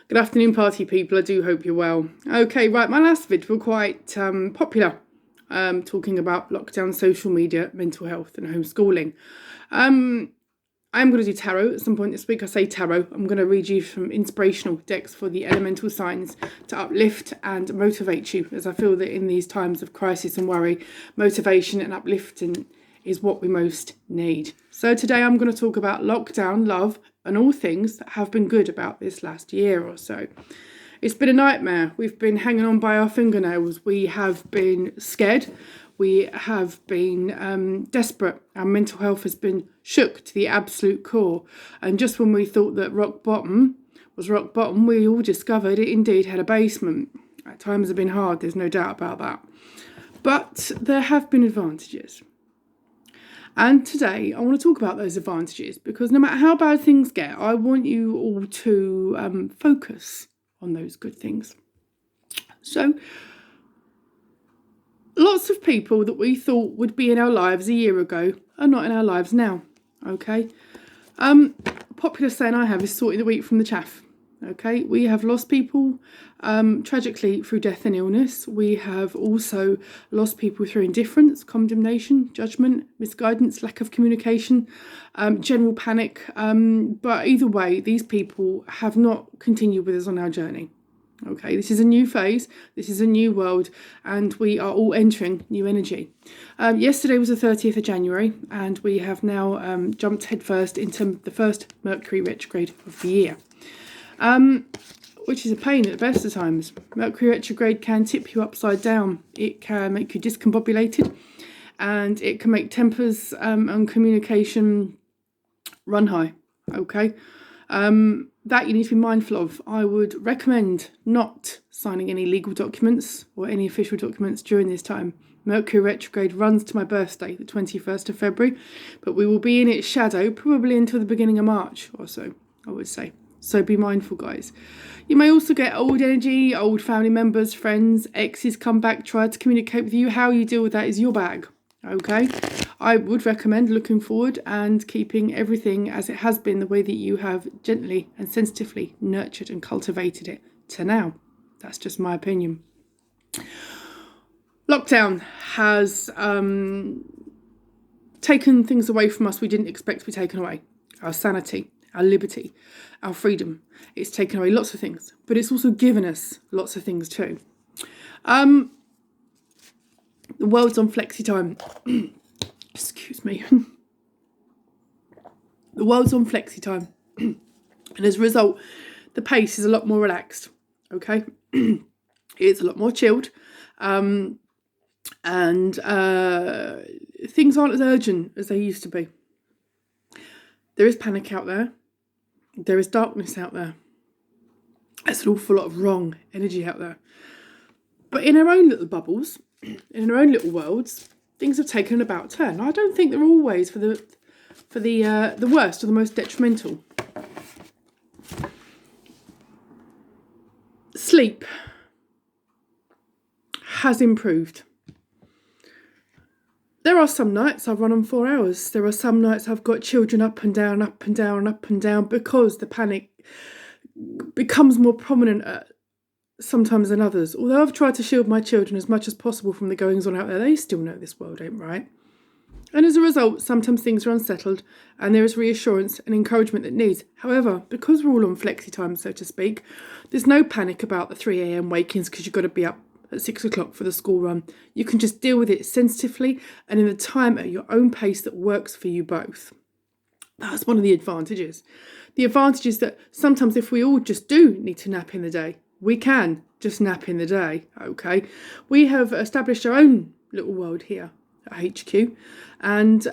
Good afternoon, party people. I do hope you're well. Okay, right, my last vid were quite popular, talking about lockdown, social media, mental health and homeschooling. I'm going to do tarot at some point this week. I say tarot. I'm going to read you some inspirational decks for the elemental signs to uplift and motivate you, as I feel that in these times of crisis and worry, motivation and uplifting is what we most need. So today I'm going to talk about lockdown, love, and all things that have been good about this last year or so. It's been a nightmare. We've been hanging on by our fingernails. We have been scared. We have been desperate. Our mental health has been shook to the absolute core. And just when we thought that rock bottom was rock bottom, we all discovered it indeed had a basement. At times have been hard, there's no doubt about that. But there have been advantages. And today I want to talk about those advantages because no matter how bad things get, I want you all to focus on those good things. So, lots of people that we thought would be in our lives a year ago are not in our lives now, okay? Popular saying I have is sorting the wheat from the chaff, okay? We have lost people tragically through death and illness. We have also lost people through indifference, condemnation, judgment, misguidance, lack of communication, general panic. But either way, these people have not continued with us on our journey. Okay, this is a new phase, this is a new world, and we are all entering new energy. Yesterday was the 30th of January, and we have now jumped headfirst into the first Mercury retrograde of the year. Which is a pain at the best of times. Mercury retrograde can tip you upside down. It can make you discombobulated, and it can make tempers and communication run high. Okay, that you need to be mindful of. I would recommend not signing any legal documents or any official documents during this time. Mercury retrograde runs to my birthday, the 21st of February, but we will be in its shadow probably until the beginning of March or so, I would say. So be mindful, guys. You may also get old energy, old family members, friends, exes come back, try to communicate with you. How you deal with that is your bag, okay? I would recommend looking forward and keeping everything as it has been, the way that you have gently and sensitively nurtured and cultivated it to now. That's just my opinion. Lockdown has taken things away from us we didn't expect to be taken away. Our sanity, our liberty, our freedom. It's taken away lots of things, but it's also given us lots of things too. The world's on flexi time. Excuse me. The world's on flexi time. And as a result, the pace is a lot more relaxed. Okay? It's a lot more chilled. And things aren't as urgent as they used to be. There is panic out there. There is darkness out there. There's an awful lot of wrong energy out there. But in our own little bubbles, in our own little worlds, things have taken an about turn. I don't think they're always for the worst or the most detrimental. Sleep has improved. There are some nights I've run on 4 hours. There are some nights I've got children up and down, up and down, up and down, because the panic becomes more prominent sometimes than others. Although I've tried to shield my children as much as possible from the goings on out there, they still know this world ain't right. And as a result, sometimes things are unsettled and there is reassurance and encouragement that needs. However, because we're all on flexi time, so to speak, there's no panic about the 3 a.m. wakings because you've got to be up at 6 o'clock for the school run. You can just deal with it sensitively and in the time at your own pace that works for you both. That's one of the advantages. The advantage is that sometimes if we all just do need to nap in the day, we can just nap in the day, okay? We have established our own little world here at HQ, and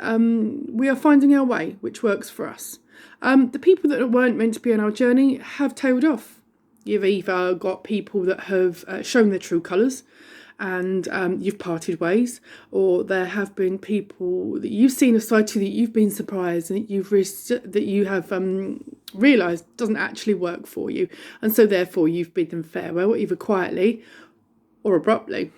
we are finding our way, which works for us. The people that weren't meant to be on our journey have tailed off. You've either got people that have shown their true colours and you've parted ways, or there have been people that you've seen a side to that you've been surprised and that you have realised doesn't actually work for you, and so therefore you've bid them farewell, either quietly or abruptly.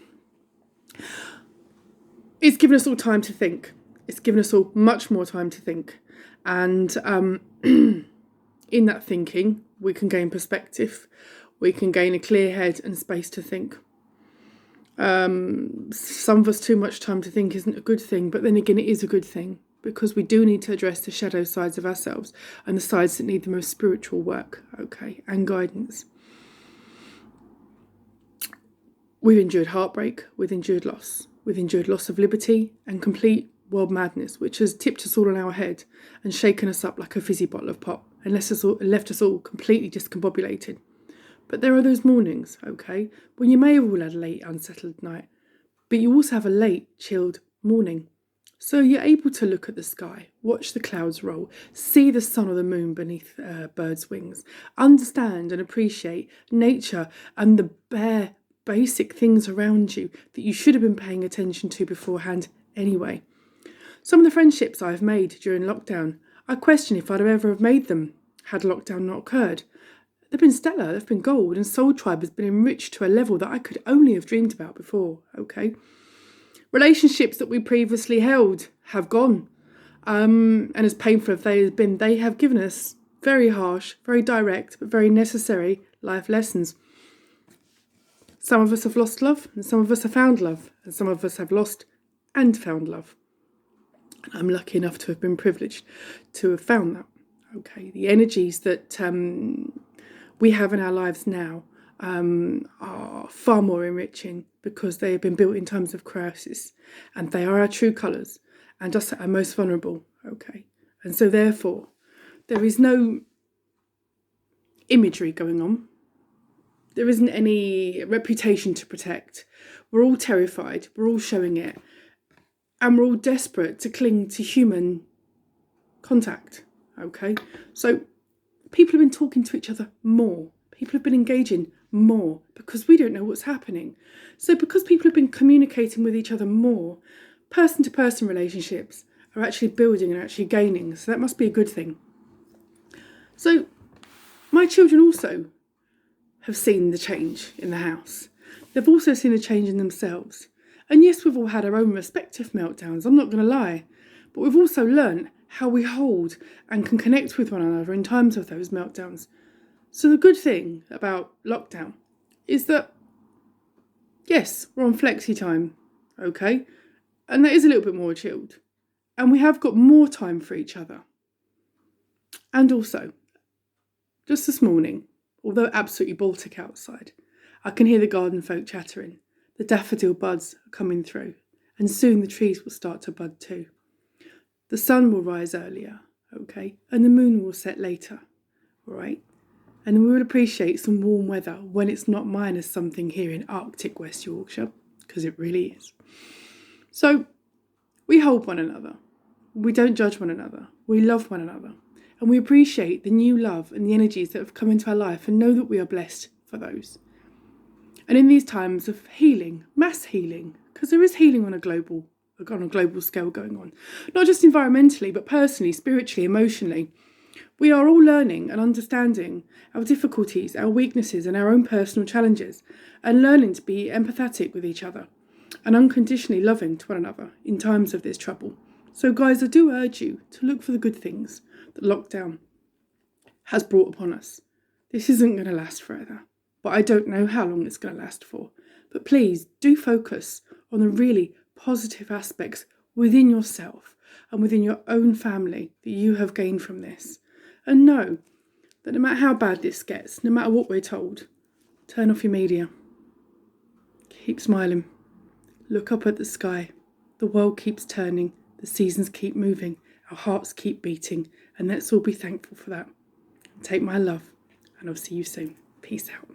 It's given us all time to think. It's given us all much more time to think, and in that thinking, we can gain perspective, we can gain a clear head and space to think. Some of us, too much time to think isn't a good thing, but then again, it is a good thing, because we do need to address the shadow sides of ourselves and the sides that need the most spiritual work, okay, and guidance. We've endured heartbreak, we've endured loss of liberty and complete world madness, which has tipped us all on our head and shaken us up like a fizzy bottle of pop and left us all completely discombobulated. But there are those mornings, okay, when you may have all had a late, unsettled night, but you also have a late, chilled morning. So you're able to look at the sky, watch the clouds roll, see the sun or the moon beneath birds' wings, understand and appreciate nature and the bare, basic things around you that you should have been paying attention to beforehand anyway. Some of the friendships I've made during lockdown, I question if I'd ever have made them had lockdown not occurred. They've been stellar, they've been gold, and Soul Tribe has been enriched to a level that I could only have dreamed about before, okay? Relationships that we previously held have gone. And as painful as they have been, they have given us very harsh, very direct, but very necessary life lessons. Some of us have lost love, and some of us have found love, and some of us have lost and found love. I'm lucky enough to have been privileged to have found that. Okay, the energies that we have in our lives now are far more enriching because they have been built in times of crisis, and they are our true colours and us at our most vulnerable. Okay, and so therefore there is no imagery going on. There isn't any reputation to protect. We're all terrified. We're all showing it. And we're all desperate to cling to human contact. Okay? So people have been talking to each other more. People have been engaging more because we don't know what's happening. So because people have been communicating with each other more, person-to-person relationships are actually building and actually gaining. So that must be a good thing. So my children also have seen the change in the house. They've also seen a change in themselves. And yes, we've all had our own respective meltdowns, I'm not going to lie. But we've also learned how we hold and can connect with one another in times of those meltdowns. So the good thing about lockdown is that, yes, we're on flexi time, okay? And that is a little bit more chilled. And we have got more time for each other. And also, just this morning, although absolutely Baltic outside, I can hear the garden folk chattering. The daffodil buds are coming through, and soon the trees will start to bud too. The sun will rise earlier, okay, and the moon will set later, all right? And we would appreciate some warm weather when it's not minus something here in Arctic West Yorkshire, because it really is. So we hold one another. We don't judge one another. We love one another. And we appreciate the new love and the energies that have come into our life and know that we are blessed for those. And in these times of healing, mass healing, because there is healing on a global scale going on, not just environmentally, but personally, spiritually, emotionally, we are all learning and understanding our difficulties, our weaknesses, and our own personal challenges, and learning to be empathetic with each other and unconditionally loving to one another in times of this trouble. So guys, I do urge you to look for the good things that lockdown has brought upon us. This isn't going to last forever, but I don't know how long it's going to last for. But please do focus on the really positive aspects within yourself and within your own family that you have gained from this. And know that no matter how bad this gets, no matter what we're told, turn off your media. Keep smiling. Look up at the sky. The world keeps turning. The seasons keep moving. Our hearts keep beating. And let's all be thankful for that. Take my love, and I'll see you soon. Peace out.